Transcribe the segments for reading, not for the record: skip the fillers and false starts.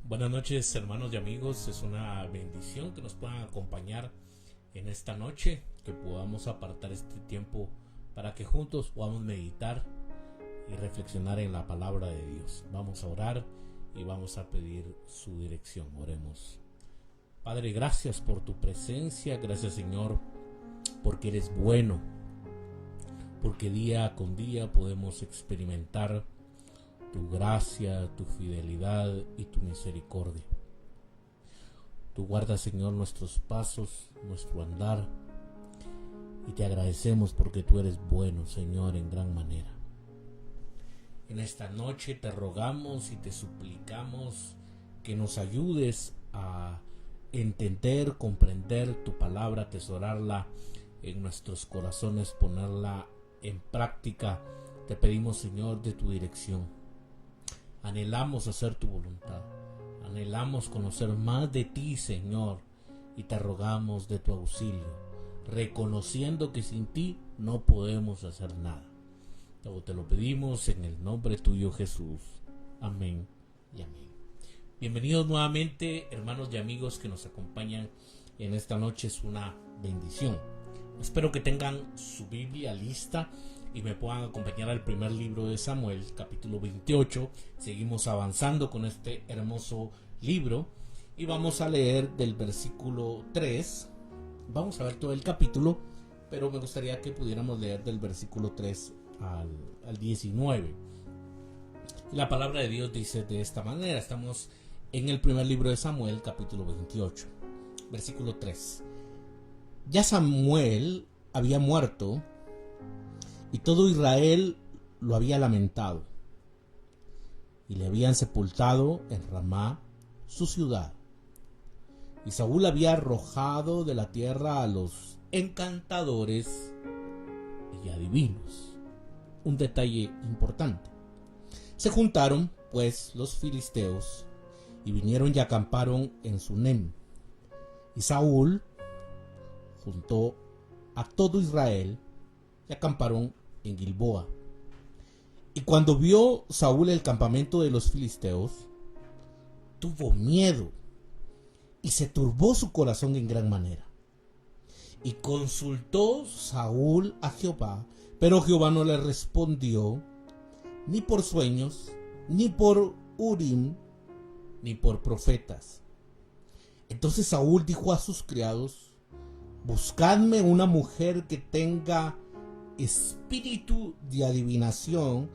Buenas noches, hermanos y amigos. Es una bendición que nos puedan acompañar en esta noche, que podamos apartar este tiempo para que juntos podamos meditar y reflexionar en la palabra de Dios. Vamos a orar y vamos a pedir su dirección. Oremos. Padre, gracias por tu presencia, gracias, Señor, porque eres bueno, porque día con día podemos experimentar tu gracia, tu fidelidad y tu misericordia. Tú guardas, Señor, nuestros pasos, nuestro andar, y te agradecemos porque tú eres bueno, Señor, en gran manera. En esta noche te rogamos y te suplicamos que nos ayudes a entender, comprender tu palabra, atesorarla en nuestros corazones, ponerla en práctica. Te pedimos, Señor, de tu dirección. Anhelamos hacer tu voluntad, anhelamos conocer más de ti, Señor, y te rogamos de tu auxilio, reconociendo que sin ti no podemos hacer nada. Todo te lo pedimos en el nombre tuyo, Jesús. Amén y amén. Bienvenidos nuevamente, hermanos y amigos que nos acompañan en esta noche. Es una bendición. Espero que tengan su Biblia lista y me puedan acompañar al primer libro de Samuel, capítulo 28. Seguimos avanzando con este hermoso libro y vamos a leer del versículo 3. Vamos a ver todo el capítulo, pero me gustaría que pudiéramos leer del versículo 3 al 19. La palabra de Dios dice de esta manera. Estamos en el primer libro de Samuel, capítulo 28, versículo 3. Ya Samuel había muerto y todo Israel lo había lamentado, y le habían sepultado en Ramá, su ciudad. Y Saúl había arrojado de la tierra a los encantadores y adivinos. Un detalle importante. Se juntaron, pues, los filisteos y vinieron y acamparon en Sunem. Y Saúl juntó a todo Israel y acamparon en Gilboa. Y cuando vio Saúl el campamento de los filisteos, tuvo miedo y se turbó su corazón en gran manera. Y consultó Saúl a Jehová, pero Jehová no le respondió ni por sueños, ni por Urim, ni por profetas. Entonces Saúl dijo a sus criados: buscadme una mujer que tenga espíritu de adivinación,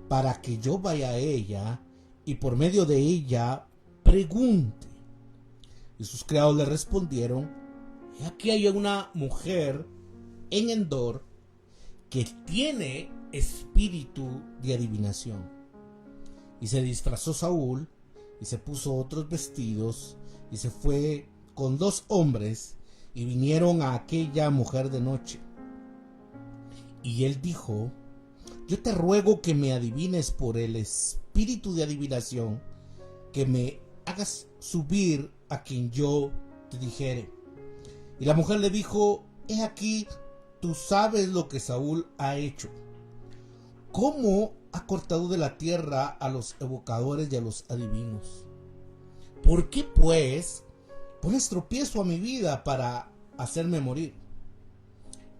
para que yo vaya a ella y por medio de ella pregunte. Y sus criados le respondieron: aquí hay una mujer en Endor que tiene espíritu de adivinación. Y se disfrazó Saúl y se puso otros vestidos y se fue con 2 hombres y vinieron a aquella mujer de noche. Y él dijo: yo te ruego que me adivines por el espíritu de adivinación, que me hagas subir a quien yo te dijere. Y la mujer le dijo: he aquí, tú sabes lo que Saúl ha hecho, cómo ha cortado de la tierra a los evocadores y a los adivinos. ¿Por qué, pues, pones tropiezo a mi vida para hacerme morir?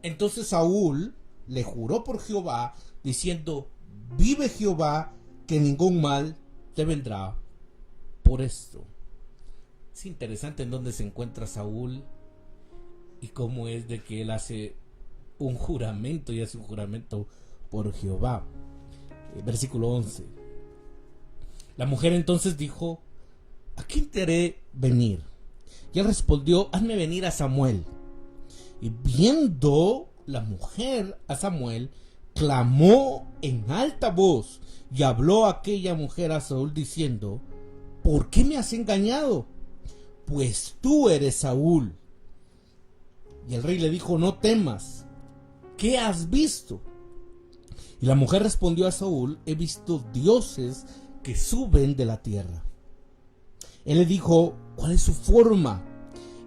Entonces Saúl le juró por Jehová, diciendo: vive Jehová, que ningún mal te vendrá por esto. Es interesante en dónde se encuentra Saúl y cómo es de que él hace un juramento y hace un juramento por Jehová. Versículo 11. La mujer entonces dijo: ¿a quién te haré venir? Y él respondió: hazme venir a Samuel. Y viendo la mujer a Samuel, clamó en alta voz, y habló aquella mujer a Saúl diciendo: ¿por qué me has engañado? Pues tú eres Saúl. Y el rey le dijo: no temas, ¿qué has visto? Y la mujer respondió a Saúl: he visto dioses que suben de la tierra. Él le dijo: ¿cuál es su forma?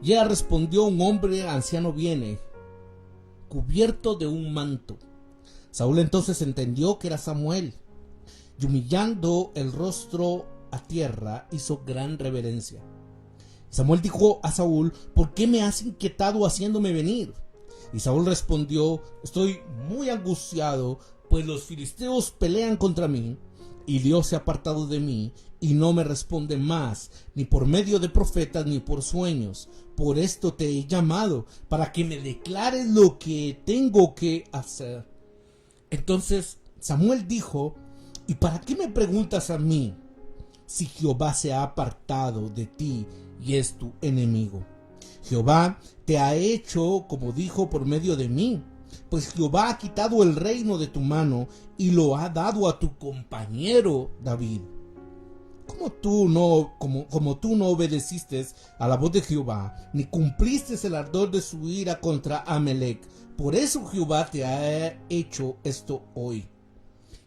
Y ella respondió: un hombre anciano viene, cubierto de un manto. Saúl entonces entendió que era Samuel, y humillando el rostro a tierra, hizo gran reverencia. Samuel dijo a Saúl: ¿por qué me has inquietado haciéndome venir? Y Saúl respondió: estoy muy angustiado, pues los filisteos pelean contra mí, y Dios se ha apartado de mí, y no me responde más, ni por medio de profetas, ni por sueños. Por esto te he llamado, para que me declares lo que tengo que hacer. Entonces Samuel dijo: ¿y para qué me preguntas a mí, si Jehová se ha apartado de ti y es tu enemigo? Jehová te ha hecho como dijo por medio de mí, pues Jehová ha quitado el reino de tu mano y lo ha dado a tu compañero David. Como tú no obedeciste a la voz de Jehová, ni cumpliste el ardor de su ira contra Amalec, por eso Jehová te ha hecho esto hoy.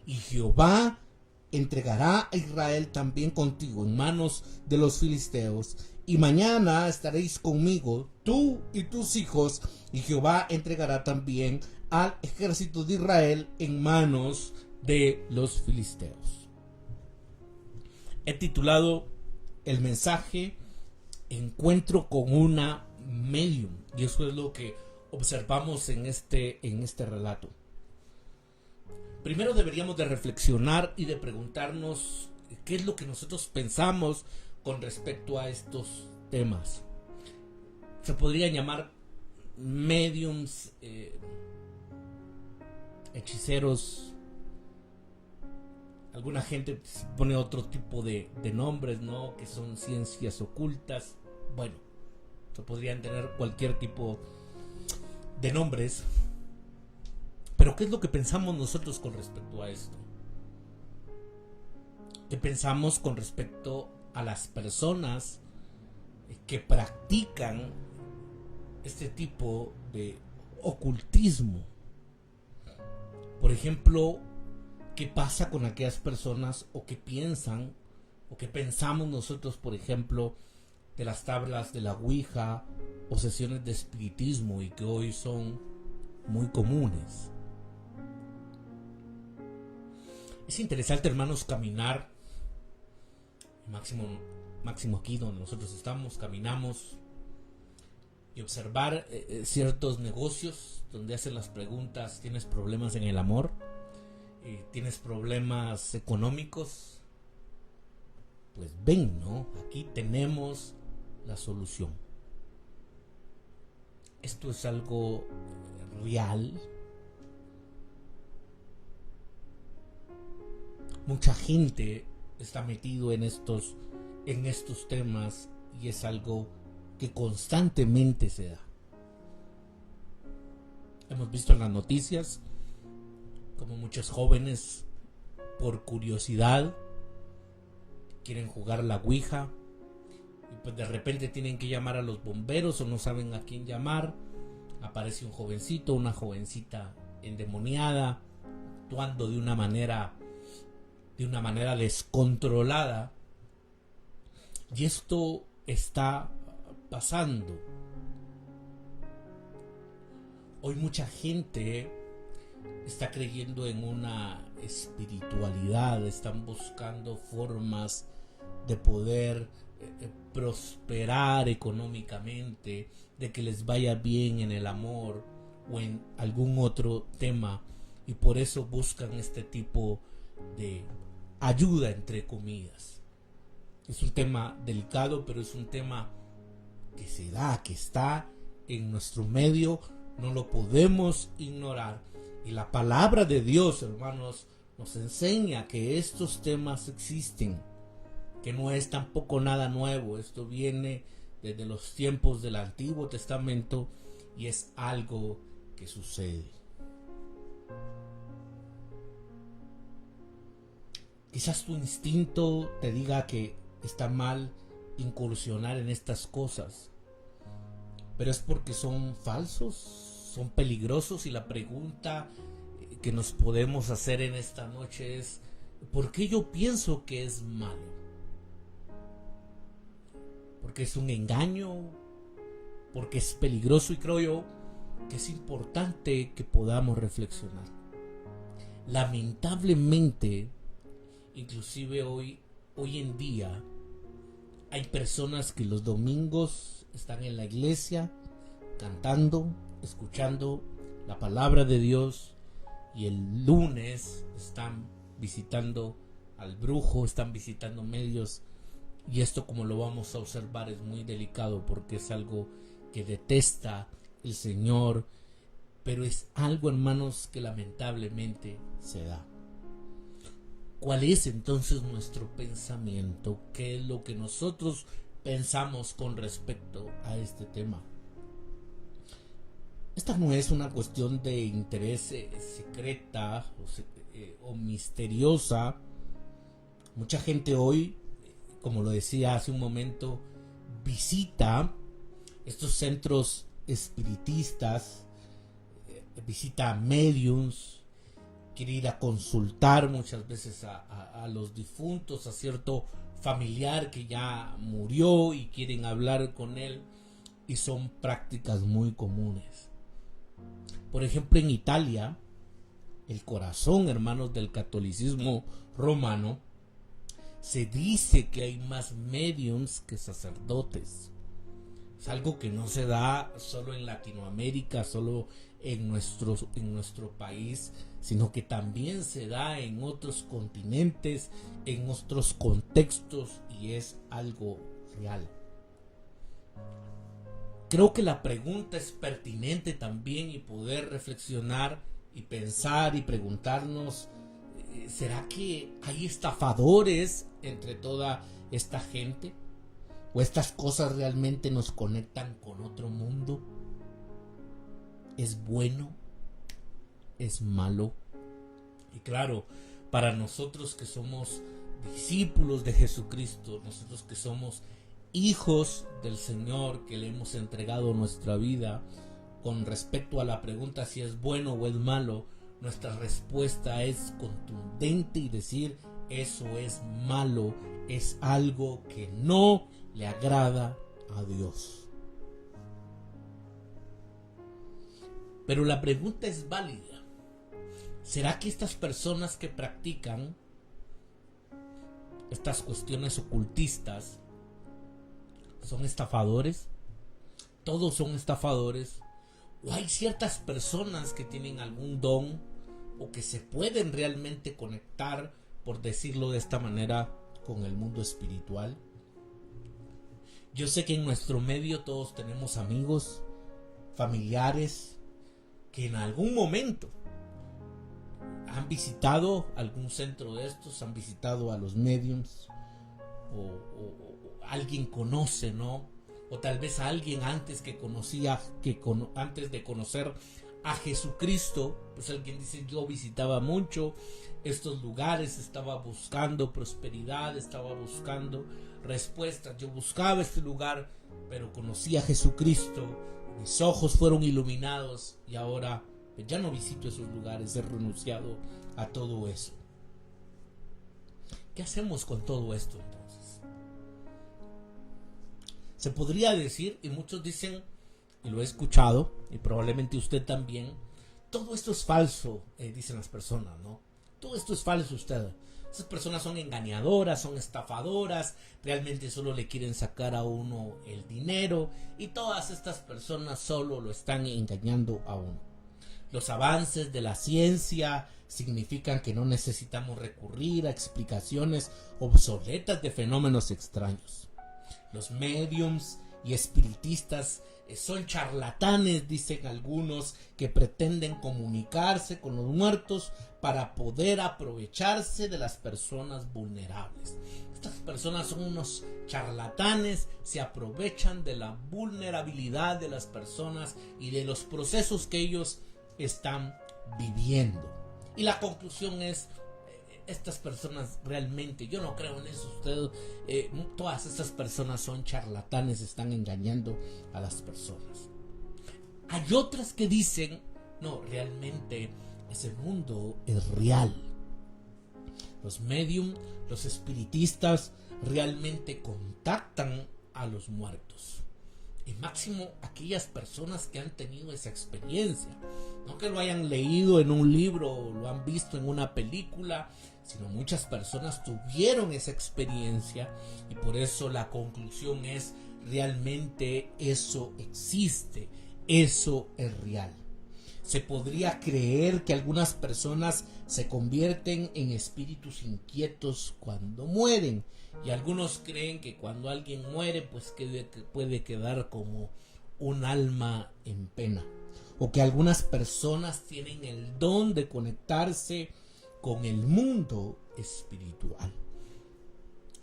Y Jehová entregará a Israel también contigo en manos de los filisteos, y mañana estaréis conmigo, tú y tus hijos, y Jehová entregará también al ejército de Israel en manos de los filisteos. He titulado el mensaje Encuentro con una medium, y eso es lo que observamos en este relato. Primero deberíamos de reflexionar y de preguntarnos qué es lo que nosotros pensamos con respecto a estos temas. Se podrían llamar mediums, hechiceros. Alguna gente pone otro tipo de nombres, ¿no? Que son ciencias ocultas. Bueno, se podrían tener cualquier tipo de nombres. Pero ¿qué es lo que pensamos nosotros con respecto a esto? ¿Qué pensamos con respecto a las personas que practican este tipo de ocultismo? Por ejemplo, ¿qué pasa con aquellas personas o qué piensan o qué pensamos nosotros, por ejemplo, de las tablas de la Ouija o sesiones de espiritismo y que hoy son muy comunes? Es interesante, hermanos, caminar, máximo aquí donde nosotros estamos, caminamos y observar ciertos negocios donde hacen las preguntas: ¿tienes problemas en el amor? ¿Tienes problemas económicos? Pues ven, ¿no? Aquí tenemos la solución. Esto es algo real. Mucha gente está metido en estos temas y es algo que constantemente se da. Hemos visto en las noticias como muchos jóvenes, por curiosidad, quieren jugar la Ouija y pues de repente tienen que llamar a los bomberos o no saben a quién llamar. Aparece un jovencito, una jovencita endemoniada, actuando de una manera descontrolada, y esto está pasando. Hoy mucha gente está creyendo en una espiritualidad, están buscando formas de poder prosperar económicamente, de que les vaya bien en el amor o en algún otro tema, y por eso buscan este tipo de ayuda, entre comillas. Es un tema delicado, pero es un tema que se da, que está en nuestro medio, no lo podemos ignorar. Y la palabra de Dios, hermanos, nos enseña que estos temas existen, que no es tampoco nada nuevo. Esto viene desde los tiempos del Antiguo Testamento y es algo que sucede. Quizás tu instinto te diga que está mal incursionar en estas cosas, pero es porque son falsos, son peligrosos, y la pregunta que nos podemos hacer en esta noche es: ¿por qué yo pienso que es malo? ¿Porque es un engaño? ¿Porque es peligroso? Y creo yo que es importante que podamos reflexionar. Lamentablemente, inclusive hoy hoy en día hay personas que los domingos están en la iglesia cantando, escuchando la palabra de Dios, y el lunes están visitando al brujo, están visitando medios, y esto, como lo vamos a observar, es muy delicado porque es algo que detesta el Señor, pero es algo, hermanos, que lamentablemente se da. ¿Cuál es entonces nuestro pensamiento? ¿Qué es lo que nosotros pensamos con respecto a este tema? Esta no es una cuestión de interés secreta o misteriosa. Mucha gente hoy, como lo decía hace un momento, visita estos centros espiritistas, visita mediums, quiere ir a consultar muchas veces a los difuntos, a cierto familiar que ya murió y quieren hablar con él, y son prácticas muy comunes. Por ejemplo, en Italia, el corazón, hermanos, del catolicismo romano, se dice que hay más mediums que sacerdotes. Es algo que no se da solo en Latinoamérica, solo en nuestro país, sino que también se da en otros continentes, en otros contextos, y es algo real. Creo que la pregunta es pertinente también, y poder reflexionar y pensar y preguntarnos, ¿será que hay estafadores entre toda esta gente? ¿O estas cosas realmente nos conectan con otro mundo? ¿Es bueno? ¿Es malo? Y claro, para nosotros que somos discípulos de Jesucristo, nosotros que somos hijos del Señor, que le hemos entregado nuestra vida, con respecto a la pregunta si es bueno o es malo, nuestra respuesta es contundente y decir: eso es malo, es algo que no le agrada a Dios. Pero la pregunta es válida. ¿Será que estas personas que practican estas cuestiones ocultistas son estafadores? ¿Todos son estafadores? ¿O hay ciertas personas que tienen algún don o que se pueden realmente conectar, por decirlo de esta manera, con el mundo espiritual? Yo sé que en nuestro medio todos tenemos amigos, familiares, que en algún momento han visitado algún centro de estos, han visitado a los mediums, o alguien conoce, ¿no? O tal vez a alguien antes que conocía, antes de conocer a Jesucristo, pues alguien dice: yo visitaba mucho estos lugares, estaba buscando prosperidad, estaba buscando respuestas, yo buscaba este lugar, pero conocí a Jesucristo, mis ojos fueron iluminados y ahora ya no visito esos lugares, he renunciado a todo eso. ¿Qué hacemos con todo esto entonces? Se podría decir, y muchos dicen, y lo he escuchado, y probablemente usted también: todo esto es falso, dicen las personas, ¿no? Todo esto es falso, usted. Esas personas son engañadoras, son estafadoras, realmente solo le quieren sacar a uno el dinero, y todas estas personas solo lo están engañando a uno. Los avances de la ciencia significan que no necesitamos recurrir a explicaciones obsoletas de fenómenos extraños. Los médiums y espiritistas son charlatanes, dicen algunos, que pretenden comunicarse con los muertos para poder aprovecharse de las personas vulnerables. Estas personas son unos charlatanes, se aprovechan de la vulnerabilidad de las personas y de los procesos que ellos están viviendo. Y la conclusión es: estas personas realmente, yo no creo en eso, todas estas personas son charlatanes, están engañando a las personas. Hay otras que dicen: no, realmente ese mundo es real. Los medium, los espiritistas realmente contactan a los muertos. Y máximo aquellas personas que han tenido esa experiencia, no que lo hayan leído en un libro o lo han visto en una película, sino muchas personas tuvieron esa experiencia y por eso la conclusión es: realmente eso existe, eso es real. Se podría creer que algunas personas se convierten en espíritus inquietos cuando mueren, y algunos creen que cuando alguien muere pues puede quedar como un alma en pena, o que algunas personas tienen el don de conectarse con el mundo espiritual.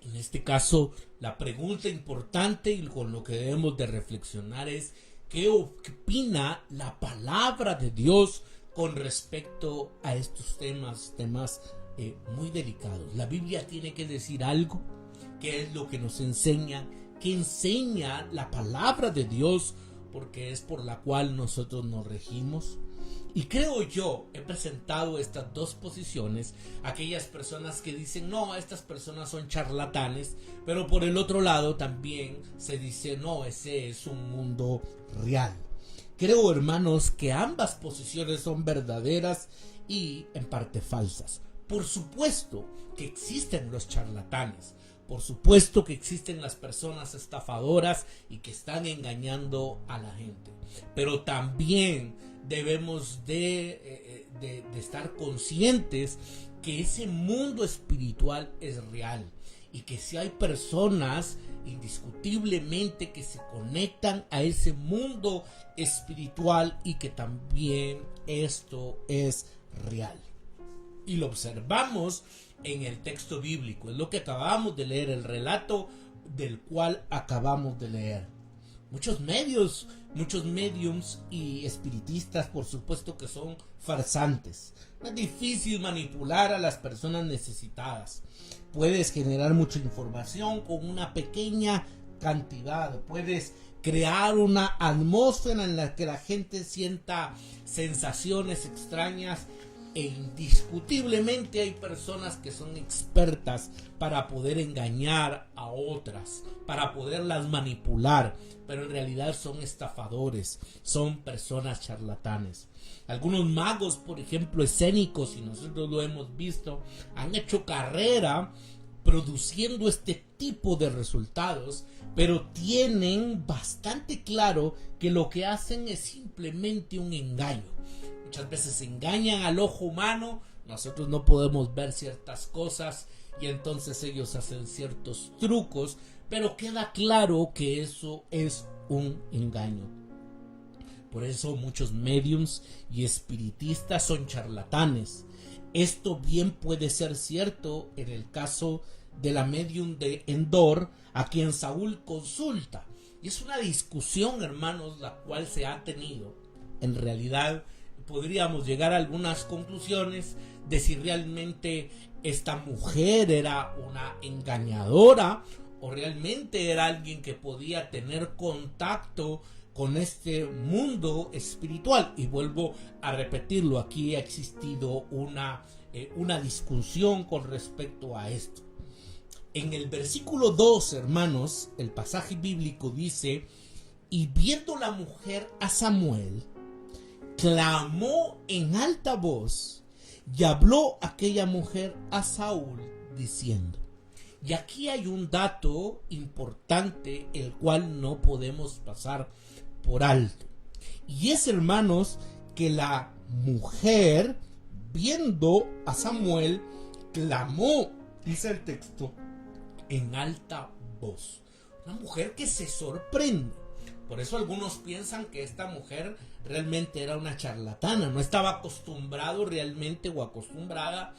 En este caso, la pregunta importante y con lo que debemos de reflexionar es: ¿qué opina la palabra de Dios con respecto a estos temas muy delicados? La Biblia tiene que decir algo. ¿Qué es lo que nos enseña? ¿Qué enseña la palabra de Dios? Porque es por la cual nosotros nos regimos. Y creo yo, he presentado estas dos posiciones: aquellas personas que dicen no, estas personas son charlatanes, pero por el otro lado también se dice no, ese es un mundo real. Creo, hermanos, que ambas posiciones son verdaderas y en parte falsas. Por supuesto que existen los charlatanes, por supuesto que existen las personas estafadoras y que están engañando a la gente, pero también debemos de estar conscientes que ese mundo espiritual es real y que si hay personas indiscutiblemente que se conectan a ese mundo espiritual y que también esto es real. Y lo observamos en el texto bíblico, es lo que acabamos de leer, el relato del cual acabamos de leer. Muchos mediums y espiritistas, por supuesto que son farsantes. No es difícil manipular a las personas necesitadas. Puedes generar mucha información con una pequeña cantidad. Puedes crear una atmósfera en la que la gente sienta sensaciones extrañas. E indiscutiblemente hay personas que son expertas para poder engañar a otras, para poderlas manipular, pero en realidad son estafadores, son personas charlatanes. Algunos magos, por ejemplo, escénicos, y nosotros lo hemos visto, han hecho carrera produciendo este tipo de resultados, pero tienen bastante claro que lo que hacen es simplemente un engaño. Muchas veces engañan al ojo humano, nosotros no podemos ver ciertas cosas y entonces ellos hacen ciertos trucos, pero queda claro que eso es un engaño. Por eso muchos mediums y espiritistas son charlatanes. Esto bien puede ser cierto en el caso de la medium de Endor, a quien Saúl consulta. Y es una discusión, hermanos, la cual se ha tenido. En realidad podríamos llegar a algunas conclusiones de si realmente esta mujer era una engañadora o realmente era alguien que podía tener contacto con este mundo espiritual. Y vuelvo a repetirlo, aquí ha existido una discusión con respecto a esto. En el versículo 2, hermanos, el pasaje bíblico dice: y viendo la mujer a Samuel, clamó en alta voz y habló aquella mujer a Saúl diciendo. Y aquí hay un dato importante el cual no podemos pasar por alto. Y es, hermanos, que la mujer, viendo a Samuel, clamó, dice el texto, en alta voz. Una mujer que se sorprende. Por eso algunos piensan que esta mujer realmente era una charlatana, no estaba acostumbrado realmente o acostumbrada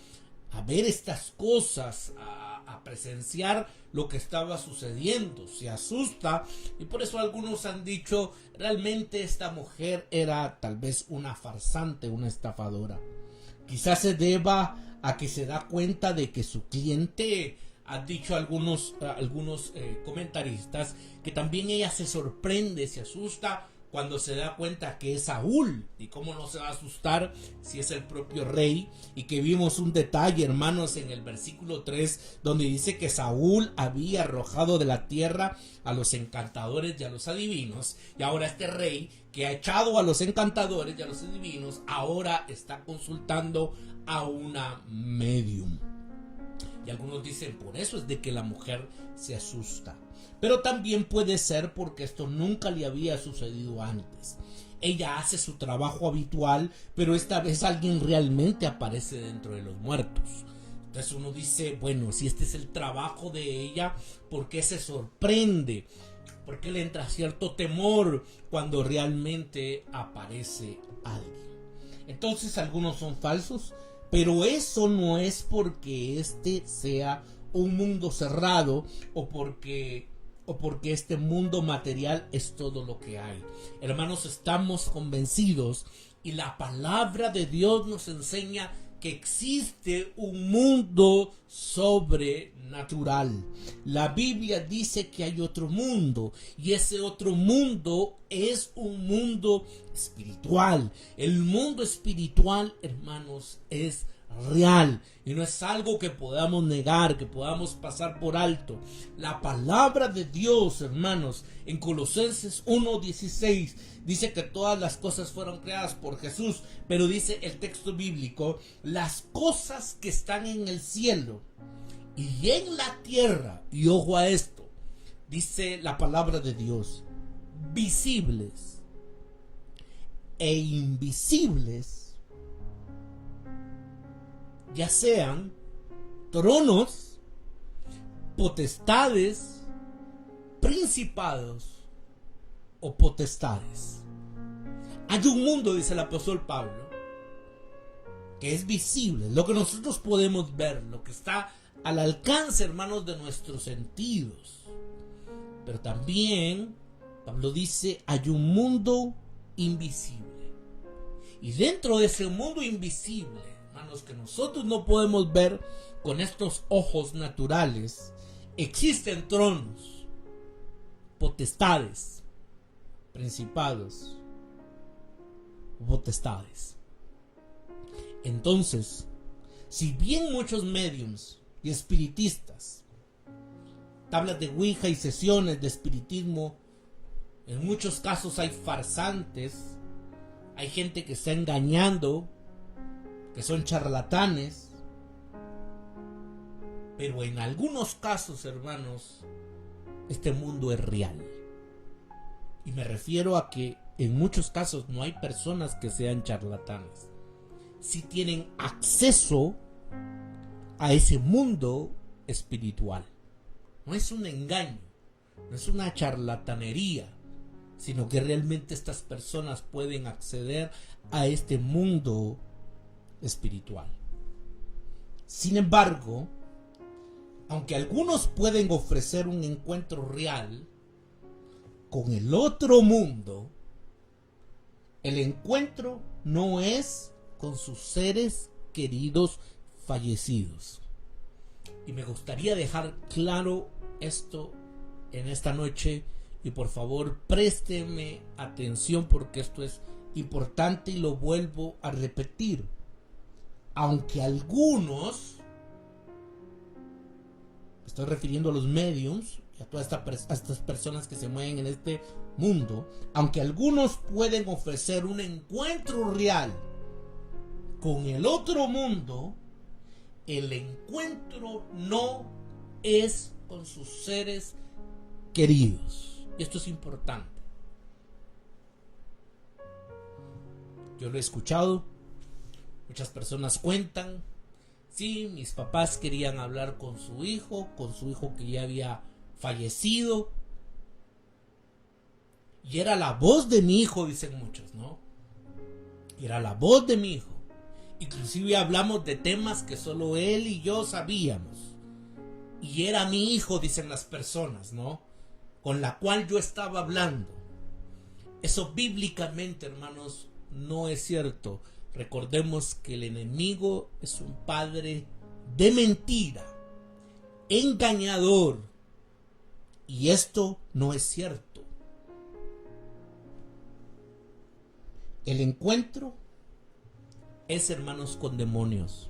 a ver estas cosas, a presenciar lo que estaba sucediendo. Se asusta y por eso algunos han dicho realmente esta mujer era tal vez una farsante, una estafadora. Quizás se deba a que se da cuenta de que su cliente, han dicho algunos comentaristas, que también ella se sorprende, se asusta cuando se da cuenta que es Saúl. Y cómo no se va a asustar si es el propio rey. Y que vimos un detalle, hermanos, en el versículo 3, donde dice que Saúl había arrojado de la tierra a los encantadores y a los adivinos. Y ahora este rey, que ha echado a los encantadores y a los adivinos, ahora está consultando a una medium. Y algunos dicen, por eso es de que la mujer se asusta. Pero también puede ser porque esto nunca le había sucedido antes. Ella hace su trabajo habitual, pero esta vez alguien realmente aparece dentro de los muertos. Entonces uno dice, bueno, si este es el trabajo de ella, ¿por qué se sorprende? ¿Por qué le entra cierto temor cuando realmente aparece alguien? Entonces algunos son falsos, pero eso no es porque este sea un mundo cerrado o porque este mundo material es todo lo que hay. Hermanos, estamos convencidos y la palabra de Dios nos enseña que existe un mundo sobrenatural. La Biblia dice que hay otro mundo y ese otro mundo es un mundo espiritual. El mundo espiritual, hermanos, es real y no es algo que podamos negar, que podamos pasar por alto. La palabra de Dios, hermanos, en Colosenses 1:16 dice que todas las cosas fueron creadas por Jesús, pero dice el texto bíblico, las cosas que están en el cielo y en la tierra, y ojo a esto, dice la palabra de Dios, visibles e invisibles, ya sean tronos, potestades, principados o potestades. Hay un mundo, dice el apóstol Pablo, que es visible, lo que nosotros podemos ver, lo que está al alcance, hermanos, de nuestros sentidos. Pero también Pablo dice, hay un mundo invisible. Y dentro de ese mundo invisible, hermanos, que nosotros no podemos ver con estos ojos naturales, existen tronos, potestades, principados, potestades. Entonces, si bien muchos médiums y espiritistas, tablas de Ouija y sesiones de espiritismo, en muchos casos hay farsantes, hay gente que está engañando, que son charlatanes, pero en algunos casos, hermanos, este mundo es real. Y me refiero a que en muchos casos no hay personas que sean charlatanes. Si tienen acceso a ese mundo espiritual. No es un engaño, no es una charlatanería, sino que realmente estas personas pueden acceder a este mundo espiritual. Sin embargo, aunque algunos pueden ofrecer un encuentro real con el otro mundo, el encuentro no es con sus seres queridos fallecidos. Y me gustaría dejar claro esto en esta noche, y por favor présteme atención porque esto es importante y lo vuelvo a repetir. Aunque algunos, estoy refiriendo a los mediums y a todas estas personas que se mueven en este mundo, aunque algunos pueden ofrecer un encuentro real con el otro mundo, el encuentro no es con sus seres queridos. Y esto es importante. Yo lo he escuchado. Muchas personas cuentan, sí, mis papás querían hablar con su hijo que ya había fallecido. Y era la voz de mi hijo, dicen muchos, ¿no? Y era la voz de mi hijo. Inclusive hablamos de temas que solo él y yo sabíamos. Y era mi hijo, dicen las personas, ¿no? Con la cual yo estaba hablando. Eso bíblicamente, hermanos, no es cierto. Recordemos que el enemigo es un padre de mentira, engañador. Y esto no es cierto. El encuentro es, hermanos, con demonios.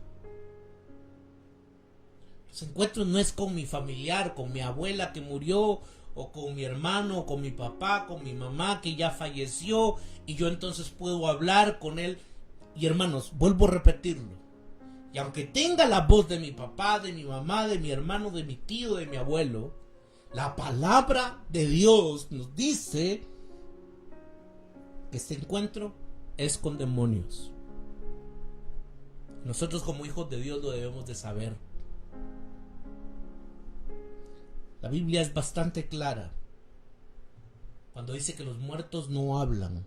Los encuentros no es con mi familiar, con mi abuela que murió, o con mi hermano, o con mi papá, con mi mamá que ya falleció, y yo entonces puedo hablar con él. Y hermanos, vuelvo a repetirlo, Y aunque tenga la voz de mi papá, de mi mamá, de mi hermano, de mi tío, de mi abuelo, la palabra de Dios nos dice que este encuentro es con demonios. Nosotros como hijos de Dios lo debemos de saber. La Biblia es bastante clara cuando dice que los muertos no hablan,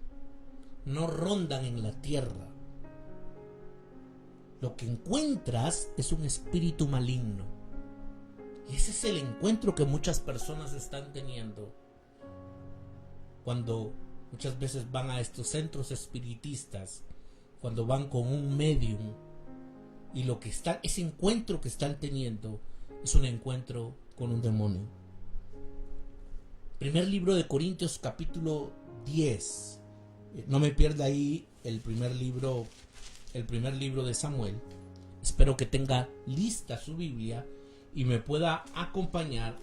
no rondan en la tierra. Lo que encuentras es un espíritu maligno. Y ese es el encuentro que muchas personas están teniendo cuando muchas veces van a estos centros espiritistas, cuando van con un medium, y ese encuentro que están teniendo es un encuentro con un demonio. Primer libro de Corintios, capítulo 10. No me pierda ahí el primer libro de Samuel. Espero que tenga lista su Biblia y me pueda acompañar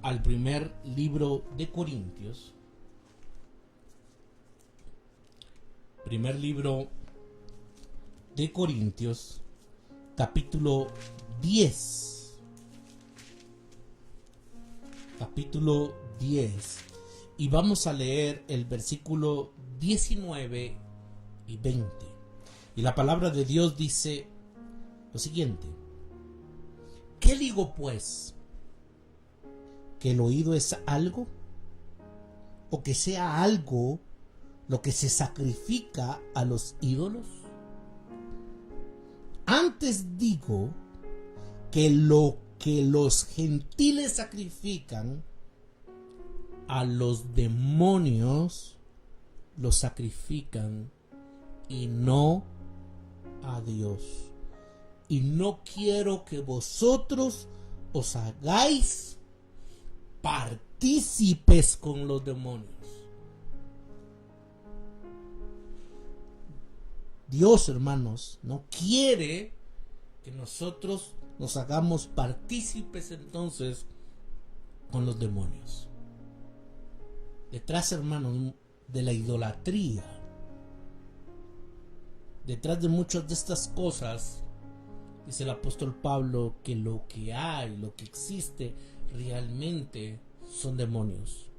al primer libro de Corintios. Primer libro de Corintios, capítulo 10. Capítulo 10. Y vamos a leer el versículo 19 y 20. Y la palabra de Dios dice lo siguiente: ¿qué digo pues? ¿Que el oído es algo? ¿O que sea algo lo que se sacrifica a los ídolos? Antes digo que lo que los gentiles sacrifican, a los demonios los sacrifican y no a Dios. Y no quiero que vosotros os hagáis partícipes con los demonios. Dios, hermanos, no quiere que nosotros nos hagamos partícipes entonces con los demonios. Detrás, hermanos, de la idolatría, detrás de muchas de estas cosas, dice el apóstol Pablo que lo que hay, lo que existe realmente son demonios.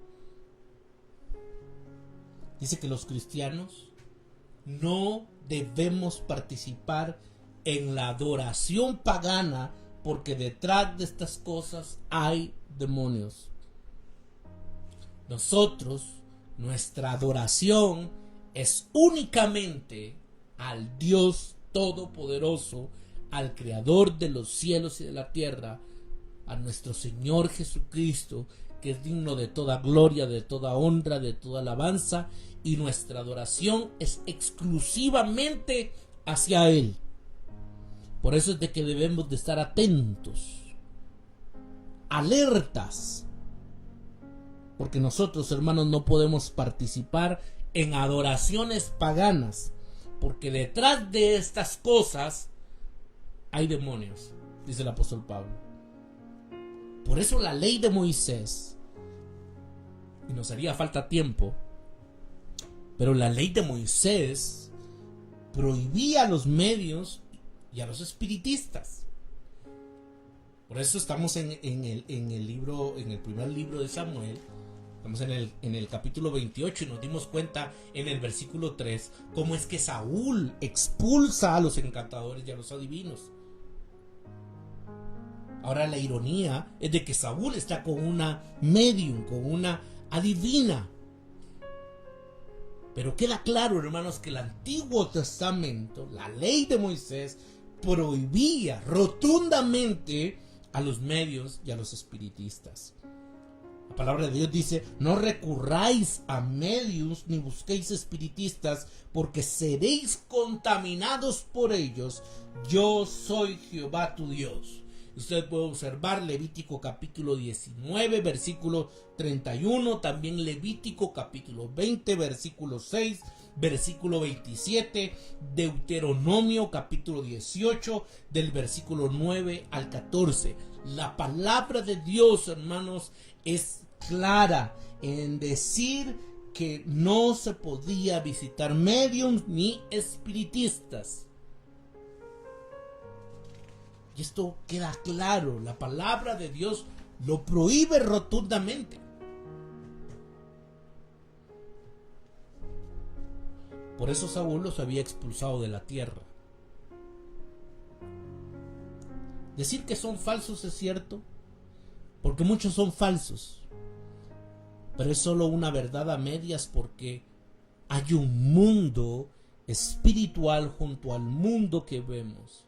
Dice que los cristianos no debemos participar en la adoración pagana porque detrás de estas cosas hay demonios. Nosotros, nuestra adoración es únicamente al Dios Todopoderoso, al Creador de los cielos y de la tierra, a nuestro Señor Jesucristo, que es digno de toda gloria, de toda honra, de toda alabanza, y nuestra adoración es exclusivamente hacia Él. Por eso es de que debemos de estar atentos, alertas, porque nosotros, hermanos, no podemos participar en adoraciones paganas, porque detrás de estas cosas hay demonios, dice el apóstol Pablo. Por eso la ley de Moisés, y nos haría falta tiempo, pero la ley de Moisés prohibía a los medios y a los espiritistas. Por eso estamos en el primer libro de Samuel. Estamos en el capítulo 28 y nos dimos cuenta en el versículo 3 cómo es que Saúl expulsa a los encantadores y a los adivinos. Ahora la ironía es de que Saúl está con una medium, con una adivina. Pero queda claro, hermanos, que el Antiguo Testamento, la ley de Moisés, prohibía rotundamente a los medios y a los espiritistas. La palabra de Dios dice: no recurráis a medios ni busquéis espiritistas, porque seréis contaminados por ellos. Yo soy Jehová tu Dios. Usted puede observar Levítico capítulo 19, versículo 31, también Levítico capítulo 20, versículo 6, versículo 27, Deuteronomio capítulo 18, del versículo 9 al 14. La palabra de Dios, hermanos, es clara en decir que no se podía visitar mediums ni espiritistas. Y esto queda claro, la palabra de Dios lo prohíbe rotundamente. Por eso Saúl los había expulsado de la tierra. Decir que son falsos es cierto, porque muchos son falsos, pero es solo una verdad a medias, porque hay un mundo espiritual junto al mundo que vemos.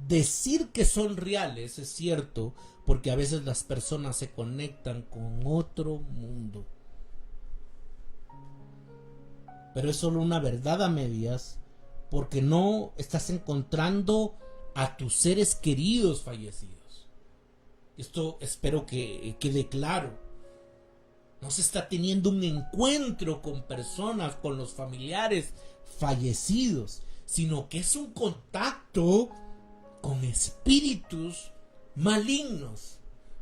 Decir que son reales es cierto, porque a veces las personas se conectan con otro mundo, pero es solo una verdad a medias, porque no estás encontrando a tus seres queridos fallecidos. Esto espero que quede claro. No se está teniendo un encuentro con personas, con los familiares fallecidos, sino que es un contacto con espíritus malignos.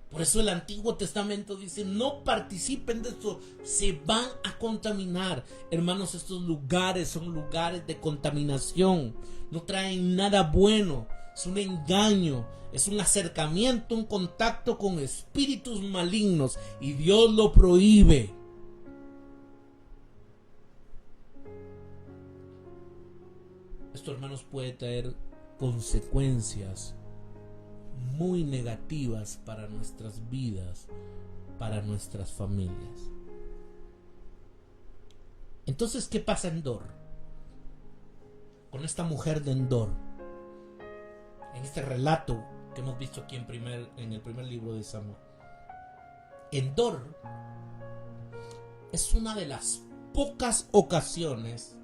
Por eso el Antiguo Testamento dice: no participen de esto, se van a contaminar. Hermanos, estos lugares son lugares de contaminación, no traen nada bueno, es un engaño, es un acercamiento, un contacto con espíritus malignos, y Dios lo prohíbe. Esto, hermanos, puede traer consecuencias muy negativas para nuestras vidas, para nuestras familias. Entonces, ¿qué pasa en Endor? Con esta mujer de Endor, en este relato que hemos visto aquí en el primer libro de Samuel. Endor es una de las pocas ocasiones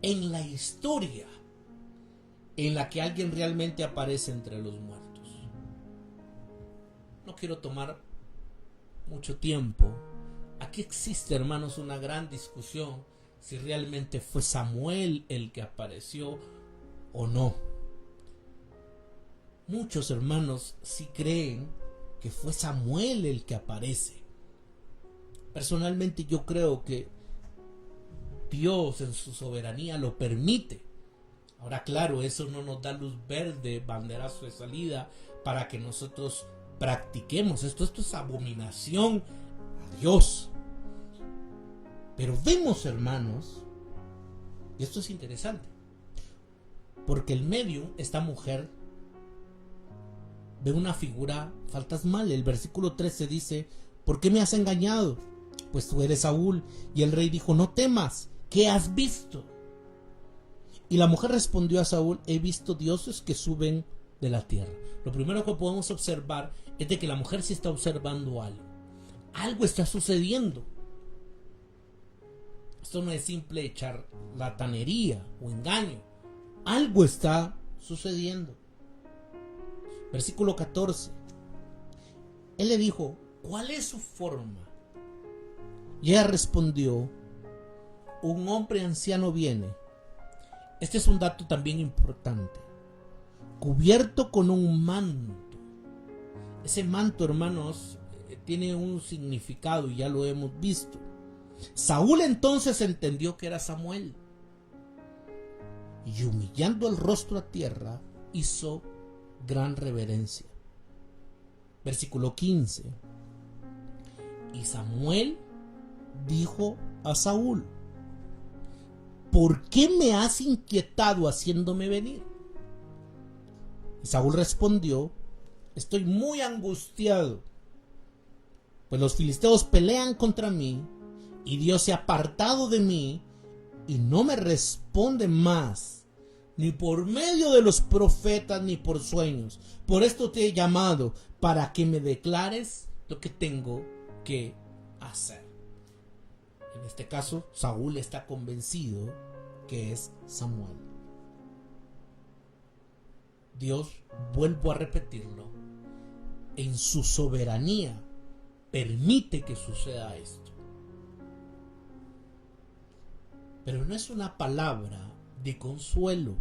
en la historia en la que alguien realmente aparece entre los muertos. No quiero tomar mucho tiempo. Aquí existe, hermanos, una gran discusión si realmente fue Samuel el que apareció o no. Muchos hermanos sí creen que fue Samuel el que aparece. Personalmente yo creo que Dios en su soberanía lo permite. Ahora, claro, eso no nos da luz verde, banderazo de salida para que nosotros practiquemos esto. Esto es abominación a Dios. Pero vemos, hermanos, y esto es interesante, porque el medium, esta mujer, ve una figura fantasmal. El versículo 13 dice: ¿por qué me has engañado? Pues tú eres Saúl. Y el rey dijo: no temas, ¿qué has visto? Y la mujer respondió a Saúl: he visto dioses que suben de la tierra. Lo primero que podemos observar es de que la mujer sí está observando algo. Algo está sucediendo. Esto no es simple charlatanería o engaño. Algo está sucediendo. Versículo 14. Él le dijo: ¿cuál es su forma? Y ella respondió: un hombre anciano viene. Este es un dato también importante. Cubierto con un manto. Ese manto, hermanos, tiene un significado y ya lo hemos visto. Saúl entonces entendió que era Samuel, y humillando el rostro a tierra, hizo gran reverencia. Versículo 15. Y Samuel dijo a Saúl: ¿por qué me has inquietado haciéndome venir? Y Saúl respondió: estoy muy angustiado, pues los filisteos pelean contra mí, y Dios se ha apartado de mí y no me responde más, ni por medio de los profetas ni por sueños. Por esto te he llamado, para que me declares lo que tengo que hacer. En este caso, Saúl está convencido que es Samuel. Dios, vuelvo a repetirlo, en su soberanía permite que suceda esto. Pero no es una palabra de consuelo.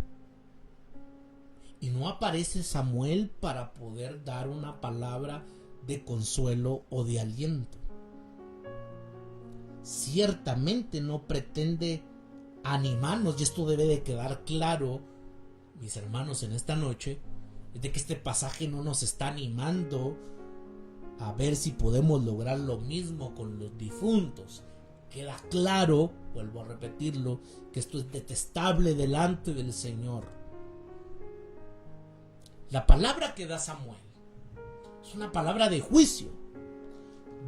Y no aparece Samuel para poder dar una palabra de consuelo o de aliento. Ciertamente no pretende animarnos, y esto debe de quedar claro, mis hermanos, en esta noche. es de que este pasaje no nos está animando a ver si podemos lograr lo mismo con los difuntos. Queda claro, vuelvo a repetirlo, que esto es detestable delante del Señor. La palabra que da Samuel es una palabra de juicio.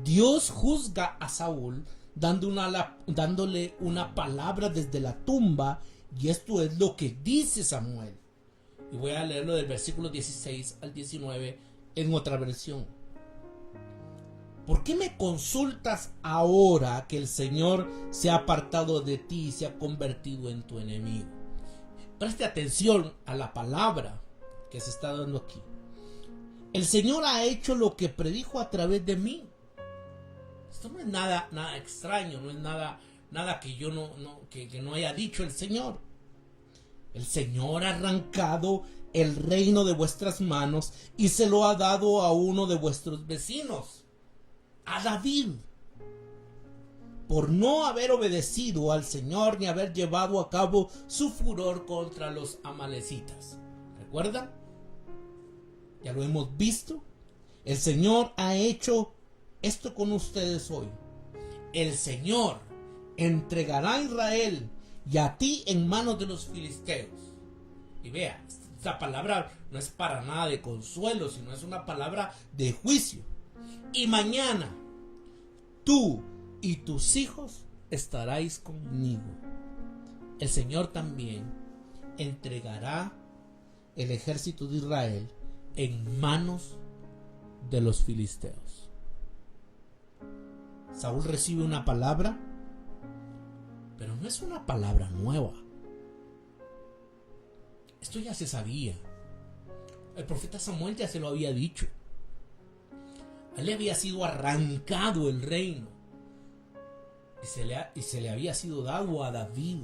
Dios juzga a Saúl dándole una palabra desde la tumba, y esto es lo que dice Samuel. Y voy a leerlo del versículo 16 al 19 en otra versión. ¿Por qué me consultas ahora que el Señor se ha apartado de ti y se ha convertido en tu enemigo? Preste atención a la palabra que se está dando aquí. El Señor ha hecho lo que predijo a través de mí. Esto no es nada extraño, no es nada que yo que no haya dicho el Señor. El Señor ha arrancado el reino de vuestras manos y se lo ha dado a uno de vuestros vecinos, a David, por no haber obedecido al Señor ni haber llevado a cabo su furor contra los amalecitas. ¿Recuerdan? Ya lo hemos visto. El Señor ha hecho esto con ustedes hoy. El Señor entregará a Israel y a ti en manos de los filisteos. Y vea, esta palabra no es para nada de consuelo, sino es una palabra de juicio. Y mañana tú y tus hijos estaréis conmigo. El Señor también entregará el ejército de Israel en manos de los filisteos. Saúl recibe una palabra, pero no es una palabra nueva. Esto ya se sabía. El profeta Samuel ya se lo había dicho. A él le había sido arrancado el reino y se le había sido dado a David.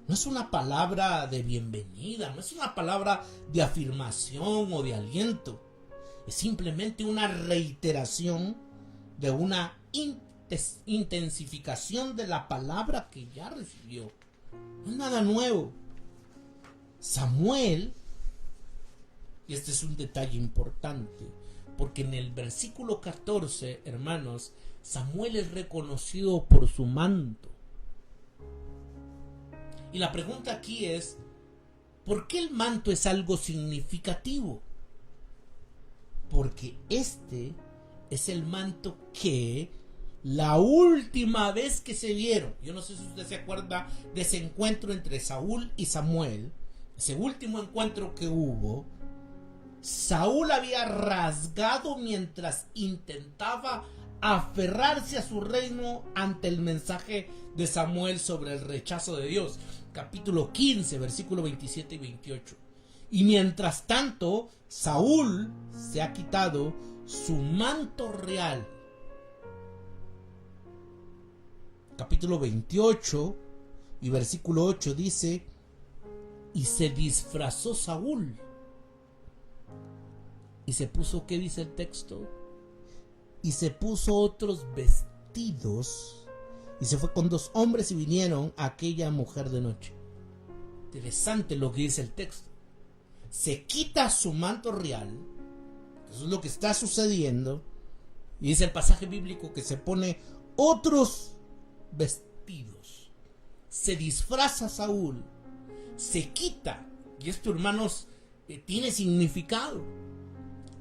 No es una palabra de bienvenida, no es una palabra de afirmación o de aliento. Es simplemente una reiteración de una intensificación de la palabra que ya recibió. No es nada nuevo. Samuel, y este es un detalle importante, porque en el versículo 14, hermanos, Samuel es reconocido por su manto. Y la pregunta aquí es, ¿por qué el manto es algo significativo? Porque este es el manto que la última vez que se vieron, yo no sé si usted se acuerda de ese encuentro entre Saúl y Samuel, ese último encuentro que hubo, Saúl había rasgado mientras intentaba aferrarse a su reino ante el mensaje de Samuel sobre el rechazo de Dios. Capítulo 15, versículo 27 y 28. Y mientras tanto, Saúl se ha quitado su manto real. Capítulo 28 y versículo 8 dice: y se disfrazó Saúl. Y se puso, ¿qué dice el texto? Y se puso otros vestidos y se fue con 2 hombres y vinieron a aquella mujer de noche. Interesante lo que dice el texto. Se quita su manto real, eso es lo que está sucediendo, y dice el pasaje bíblico que se pone otros vestidos. Se disfraza Saúl, se quita, y esto, hermanos, tiene significado.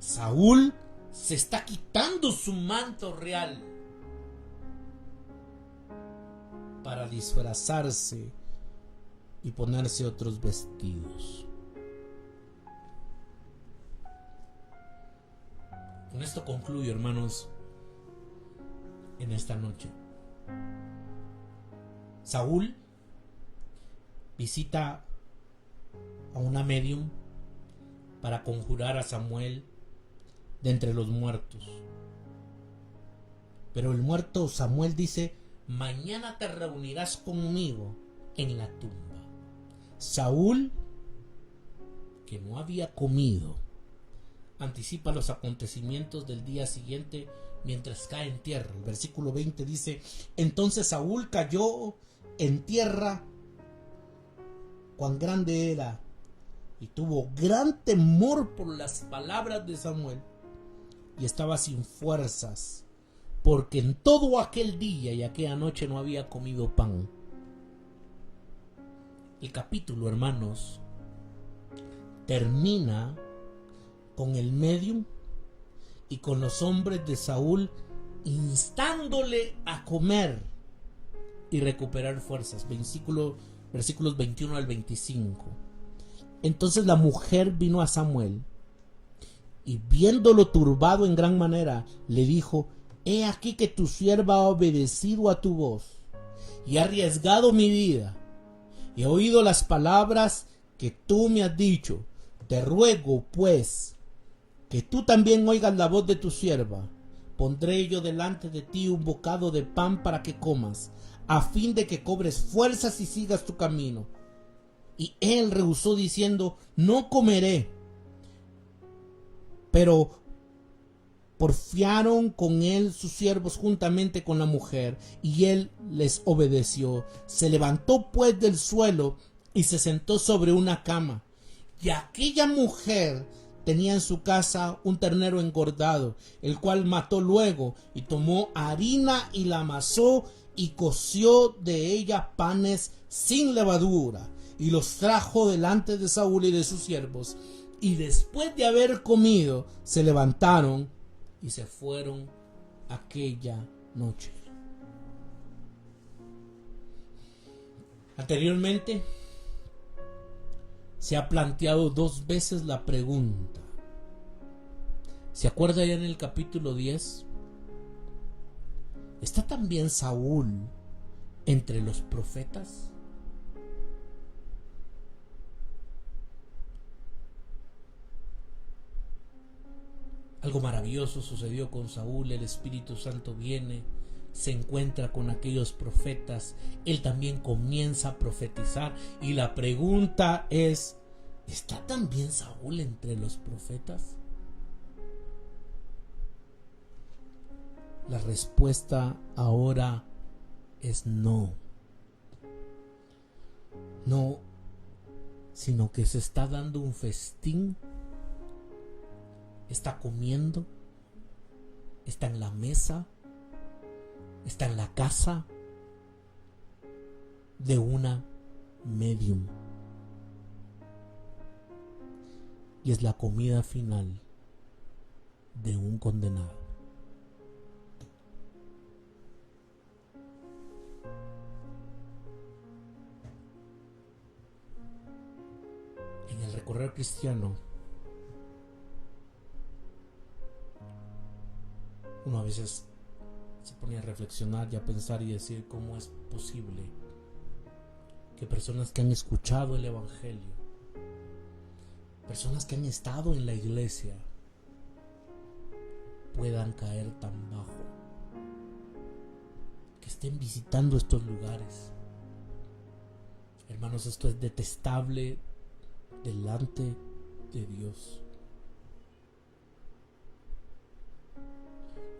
Saúl se está quitando su manto real para disfrazarse y ponerse otros vestidos. Con esto concluyo, hermanos, en esta noche. Saúl visita a una medium para conjurar a Samuel de entre los muertos. Pero el muerto Samuel dice: mañana te reunirás conmigo en la tumba. Saúl, que no había comido, anticipa los acontecimientos del día siguiente mientras cae en tierra. El versículo 20 dice: entonces Saúl cayó en tierra. Cuán grande era y tuvo gran temor por las palabras de Samuel y estaba sin fuerzas, porque en todo aquel día y aquella noche no había comido pan. El capítulo, hermanos, termina con el medium y con los hombres de Saúl instándole a comer y recuperar fuerzas. Versículos 21 al 25. Entonces la mujer vino a Samuel y viéndolo turbado en gran manera, le dijo: he aquí que tu sierva ha obedecido a tu voz y ha arriesgado mi vida y he oído las palabras que tú me has dicho. Te ruego pues que tú también oigas la voz de tu sierva. Pondré yo delante de ti un bocado de pan para que comas, a fin de que cobres fuerzas y sigas tu camino. Y él rehusó diciendo: no comeré. Pero porfiaron con él sus siervos juntamente con la mujer, y él les obedeció. Se levantó pues del suelo y se sentó sobre una cama. Y aquella mujer tenía en su casa un ternero engordado, el cual mató luego, y tomó harina y la amasó, y coció de ella panes sin levadura, y los trajo delante de Saúl y de sus siervos. Y después de haber comido, se levantaron y se fueron aquella noche. Anteriormente se ha planteado 2 veces la pregunta. ¿Se acuerda ya en el capítulo 10? ¿Está también Saúl entre los profetas? Algo maravilloso sucedió con Saúl. El Espíritu Santo viene, se encuentra con aquellos profetas, él también comienza a profetizar, y la pregunta es: ¿está también Saúl entre los profetas? La respuesta ahora es no. No, sino que se está dando un festín, está comiendo, está en la mesa, está en la casa de una medium. Y es la comida final de un condenado. En el recorrer cristiano, uno a veces se pone a reflexionar y a pensar y decir: ¿cómo es posible que personas que han escuchado el Evangelio, personas que han estado en la iglesia, puedan caer tan bajo, que estén visitando estos lugares? Hermanos, esto es detestable delante de Dios.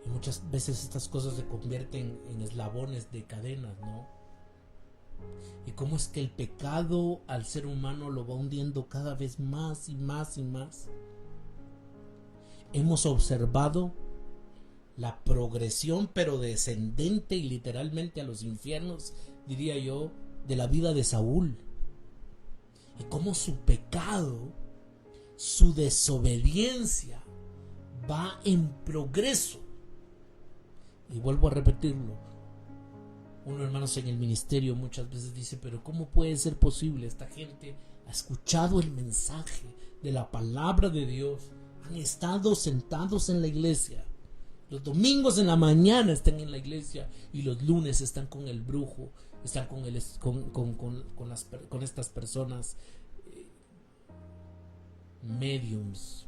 Y muchas veces estas cosas se convierten en eslabones de cadenas, ¿no? Y cómo es que el pecado al ser humano lo va hundiendo cada vez más y más y más. Hemos observado la progresión, pero descendente y literalmente a los infiernos, diría yo, de la vida de Saúl. Y cómo su pecado, su desobediencia va en progreso. Y vuelvo a repetirlo: uno, hermanos, en el ministerio muchas veces dice: pero ¿cómo puede ser posible? Esta gente ha escuchado el mensaje de la palabra de Dios, han estado sentados en la iglesia, los domingos en la mañana están en la iglesia y los lunes están con el brujo, están con estas personas mediums.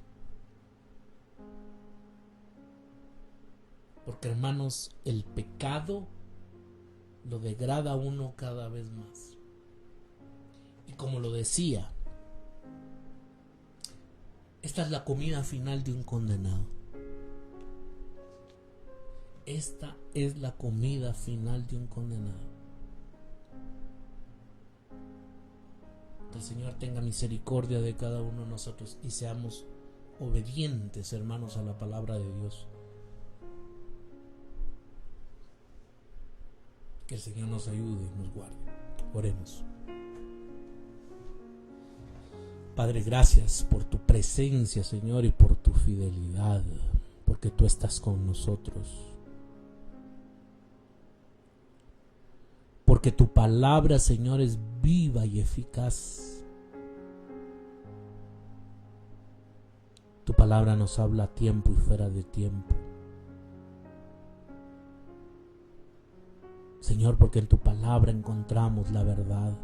Porque, hermanos, el pecado lo degrada a uno cada vez más. Y como lo decía, esta es la comida final de un condenado. Esta es la comida final de un condenado. Señor tenga misericordia de cada uno de nosotros y seamos obedientes, hermanos, a la palabra de Dios. Que el Señor nos ayude y nos guarde. Oremos. Padre, gracias por tu presencia, Señor, y por tu fidelidad, porque tú estás con nosotros. Porque tu palabra, Señor, es viva y eficaz. Tu palabra nos habla a tiempo y fuera de tiempo. Señor, porque en tu palabra encontramos la verdad.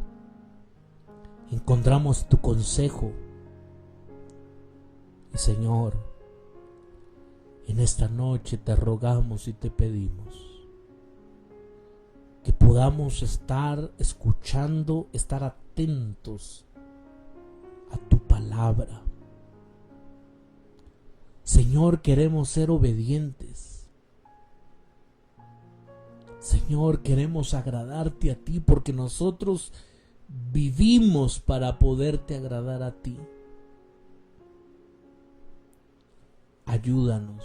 Encontramos tu consejo. Y Señor, en esta noche te rogamos y te pedimos que podamos estar escuchando, estar atentos a tu palabra. Señor, queremos ser obedientes. Señor, queremos agradarte a ti porque nosotros vivimos para poderte agradar a ti. Ayúdanos,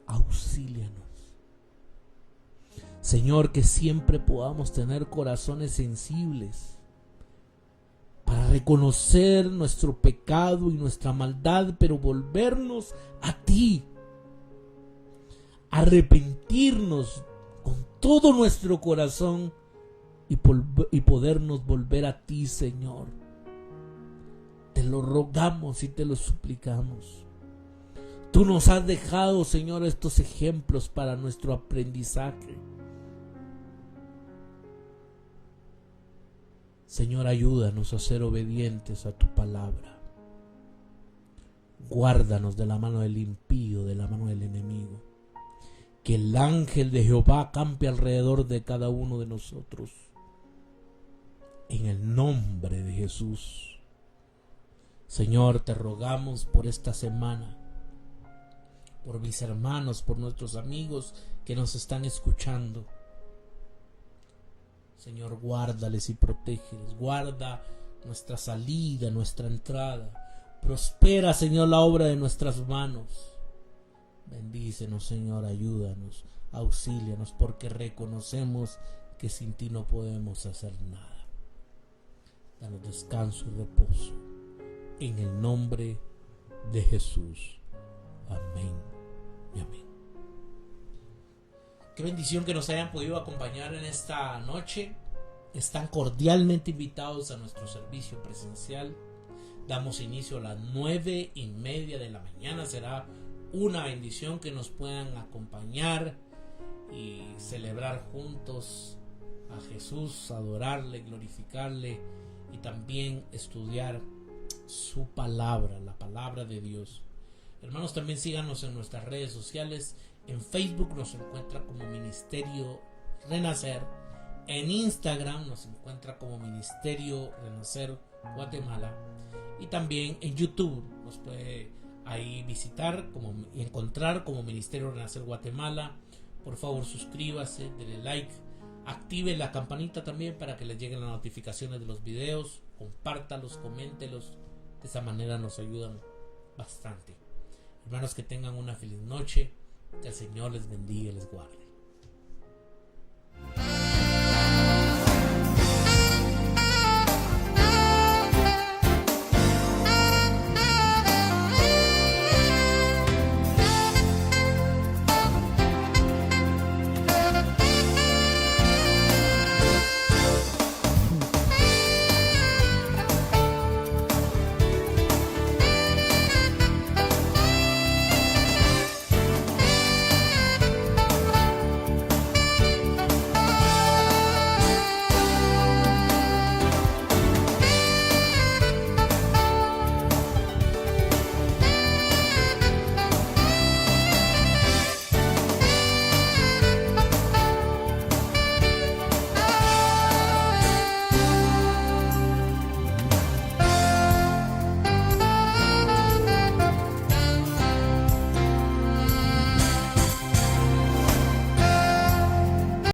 auxílianos. Señor, que siempre podamos tener corazones sensibles para reconocer nuestro pecado y nuestra maldad, pero volvernos a ti, arrepentirnos con todo nuestro corazón y podernos volver a ti, Señor. Te lo rogamos y te lo suplicamos. Tú nos has dejado, Señor, estos ejemplos para nuestro aprendizaje. Señor, ayúdanos a ser obedientes a tu palabra. Guárdanos de la mano del impío, de la mano del enemigo. Que el ángel de Jehová acampe alrededor de cada uno de nosotros. En el nombre de Jesús. Señor, te rogamos por esta semana, por mis hermanos, por nuestros amigos que nos están escuchando. Señor, guárdales y protégeles. Guarda nuestra salida, nuestra entrada. Prospera, Señor, la obra de nuestras manos. Bendícenos, Señor, ayúdanos, auxílianos, porque reconocemos que sin ti no podemos hacer nada. Danos descanso y reposo. En el nombre de Jesús. Amén y amén. Qué bendición que nos hayan podido acompañar en esta noche. Están cordialmente invitados a nuestro servicio presencial. Damos inicio a las 9:30 de la mañana. Será una bendición que nos puedan acompañar y celebrar juntos a Jesús, adorarle, glorificarle y también estudiar su palabra, la palabra de Dios. Hermanos, también síganos en nuestras redes sociales. En Facebook nos encuentra como Ministerio Renacer. En Instagram nos encuentra como Ministerio Renacer Guatemala. Y también en YouTube nos puede ahí visitar y encontrar como Ministerio Renacer Guatemala. Por favor, suscríbase, denle like, active la campanita también para que les lleguen las notificaciones de los videos. Compártalos, coméntelos. De esa manera nos ayudan bastante. Hermanos, que tengan una feliz noche. Que el Señor les bendiga y les guarde.